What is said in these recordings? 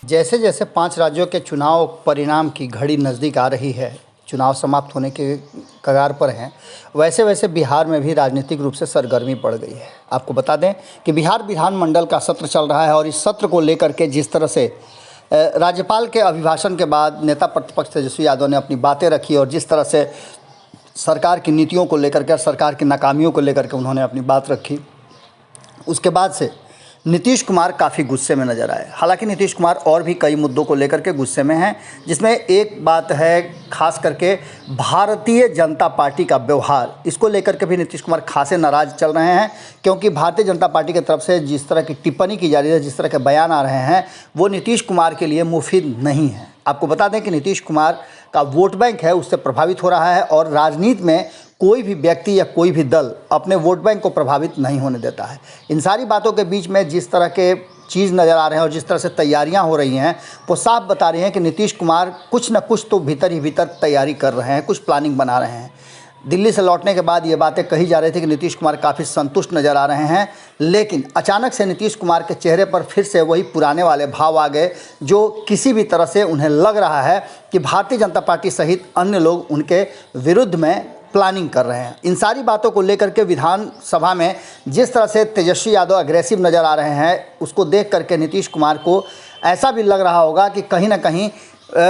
जैसे जैसे 5 राज्यों के चुनाव परिणाम की घड़ी नज़दीक आ रही है, चुनाव समाप्त होने के कगार पर हैं, वैसे वैसे बिहार में भी राजनीतिक रूप से सरगर्मी बढ़ गई है। आपको बता दें कि बिहार विधानमंडल का सत्र चल रहा है और इस सत्र को लेकर के जिस तरह से राज्यपाल के अभिभाषण के बाद नेता प्रतिपक्ष तेजस्वी यादव ने अपनी बातें रखी और जिस तरह से सरकार की नीतियों को लेकर के, सरकार की नाकामियों को लेकर के उन्होंने अपनी बात रखी, उसके बाद से नीतीश कुमार काफ़ी गुस्से में नज़र आए। हालांकि नीतीश कुमार और भी कई मुद्दों को लेकर के गुस्से में हैं, जिसमें एक बात है खास करके भारतीय जनता पार्टी का व्यवहार। इसको लेकर के भी नीतीश कुमार खासे नाराज़ चल रहे हैं, क्योंकि भारतीय जनता पार्टी की तरफ से जिस तरह की टिप्पणी की जा रही है, जिस तरह के बयान आ रहे हैं, वो नीतीश कुमार के लिए मुफीद नहीं है। आपको बता दें कि नीतीश कुमार का वोट बैंक है, उससे प्रभावित हो रहा है और राजनीति में कोई भी व्यक्ति या कोई भी दल अपने वोट बैंक को प्रभावित नहीं होने देता है। इन सारी बातों के बीच में जिस तरह के चीज़ नज़र आ रहे हैं और जिस तरह से तैयारियां हो रही हैं, वो साफ बता रही हैं कि नीतीश कुमार कुछ न कुछ तो भीतर ही भीतर तैयारी कर रहे हैं, कुछ प्लानिंग बना रहे हैं। दिल्ली से लौटने के बाद ये बातें कही जा रही थी कि नीतीश कुमार काफ़ी संतुष्ट नज़र आ रहे हैं, लेकिन अचानक से नीतीश कुमार के चेहरे पर फिर से वही पुराने वाले भाव आ गए, जो किसी भी तरह से उन्हें लग रहा है कि भारतीय जनता पार्टी सहित अन्य लोग उनके विरुद्ध में प्लानिंग कर रहे हैं। इन सारी बातों को लेकर के विधानसभा में जिस तरह से तेजस्वी यादव अग्रेसिव नज़र आ रहे हैं, उसको देख करके नीतीश कुमार को ऐसा भी लग रहा होगा कि कहीं ना कहीं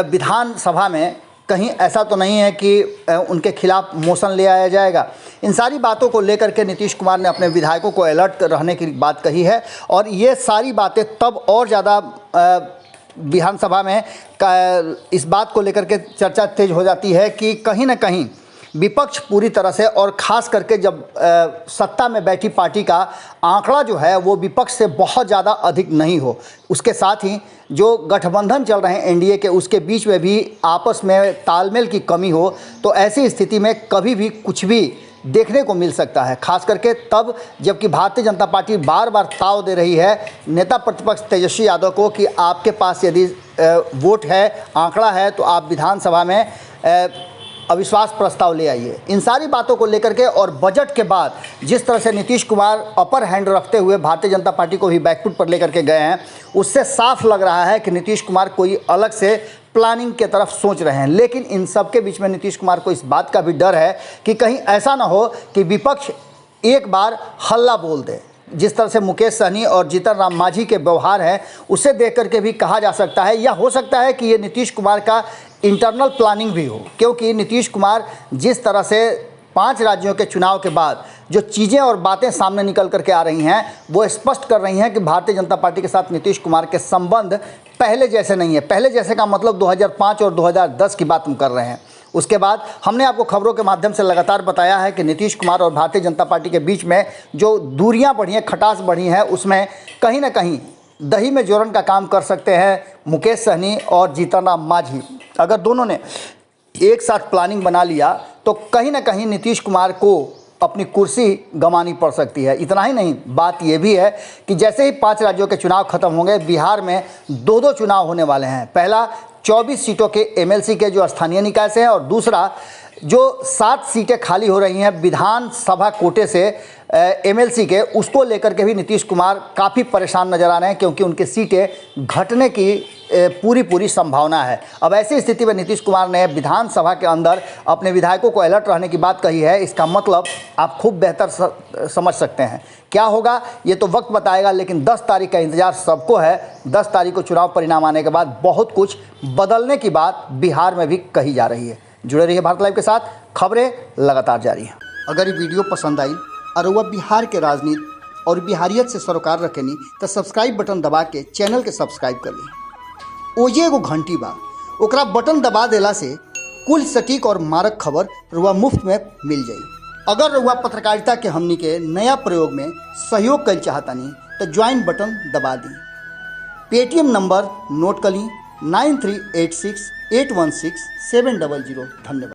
विधानसभा में कहीं ऐसा तो नहीं है कि उनके खिलाफ मोशन ले आया जाएगा। इन सारी बातों को लेकर के नीतीश कुमार ने अपने विधायकों को अलर्ट रहने की बात कही है और ये सारी बातें तब और ज़्यादा विधानसभा में इस बात को लेकर के चर्चा तेज हो जाती है कि कहीं ना कहीं विपक्ष पूरी तरह से, और ख़ास करके जब सत्ता में बैठी पार्टी का आंकड़ा जो है वो विपक्ष से बहुत ज़्यादा अधिक नहीं हो, उसके साथ ही जो गठबंधन चल रहे हैं एनडीए के, उसके बीच में भी आपस में तालमेल की कमी हो, तो ऐसी स्थिति में कभी भी कुछ भी देखने को मिल सकता है। खास करके तब जबकि भारतीय जनता पार्टी बार बार ताव दे रही है नेता प्रतिपक्ष तेजस्वी यादव को कि आपके पास यदि वोट है, आंकड़ा है, तो आप विधानसभा में अविश्वास प्रस्ताव ले आइए। इन सारी बातों को लेकर के और बजट के बाद जिस तरह से नीतीश कुमार अपर हैंड रखते हुए भारतीय जनता पार्टी को भी बैकफुट पर लेकर के गए हैं, उससे साफ लग रहा है कि नीतीश कुमार कोई अलग से प्लानिंग के तरफ सोच रहे हैं। लेकिन इन सब के बीच में नीतीश कुमार को इस बात का भी डर है कि कहीं ऐसा ना हो कि विपक्ष एक बार हल्ला बोल दे। जिस तरह से मुकेश सहनी और जीतन राम मांझी के व्यवहार है, उसे देख करके भी कहा जा सकता है, या हो सकता है कि ये नीतीश कुमार का इंटरनल प्लानिंग भी हो, क्योंकि नीतीश कुमार जिस तरह से 5 राज्यों के चुनाव के बाद जो चीज़ें और बातें सामने निकल करके आ रही हैं, वो स्पष्ट कर रही हैं कि भारतीय जनता पार्टी के साथ नीतीश कुमार के संबंध पहले जैसे नहीं है। पहले जैसे का मतलब 2005 और 2010 की बात हम कर रहे हैं। उसके बाद हमने आपको खबरों के माध्यम से लगातार बताया है कि नीतीश कुमार और भारतीय जनता पार्टी के बीच में जो दूरियां बढ़ी हैं, खटास बढ़ी है, उसमें कहीं ना कहीं दही में जोरन का काम कर सकते हैं मुकेश सहनी और जीतन राम मांझी। अगर दोनों ने एक साथ प्लानिंग बना लिया तो कहीं ना कहीं नीतीश कुमार को अपनी कुर्सी गंवानी पड़ सकती है। इतना ही नहीं, बात यह भी है कि जैसे ही 5 राज्यों के चुनाव खत्म होंगे, बिहार में 2 चुनाव होने वाले हैं। पहला 24 सीटों के एमएलसी के जो स्थानीय निकाय से है, और दूसरा जो 7 सीटें खाली हो रही हैं विधानसभा कोटे से एमएलसी के, उसको लेकर के भी नीतीश कुमार काफ़ी परेशान नजर आ रहे हैं, क्योंकि उनकी सीटें घटने की पूरी संभावना है। अब ऐसी स्थिति में नीतीश कुमार ने विधानसभा के अंदर अपने विधायकों को अलर्ट रहने की बात कही है। इसका मतलब आप खूब बेहतर समझ सकते हैं। क्या होगा ये तो वक्त बताएगा, लेकिन 10 तारीख का इंतजार सबको है। 10 तारीख को चुनाव परिणाम आने के बाद बहुत कुछ बदलने की बात बिहार में भी कही जा रही है। जुड़े रहिए भारत लाइव के साथ, खबरें लगातार जारी हैं। अगर ये वीडियो पसंद आई और वह बिहार के राजनीति और बिहारियत से सरोकार रखेनी तो सब्सक्राइब बटन दबा के चैनल के सब्सक्राइब कर ली। ओजे एगो घंटी बा, ओकरा बटन दबा देला से कुल सटीक और मारक खबर रुआ मुफ्त में मिल जाई। अगर रुआ पत्रकारिता के हमनी के नया प्रयोग में सहयोग कर चाहतानी तो ज्वाइन बटन दबा दी। पेटीएम नंबर नोट कर ली 9386816700। धन्यवाद।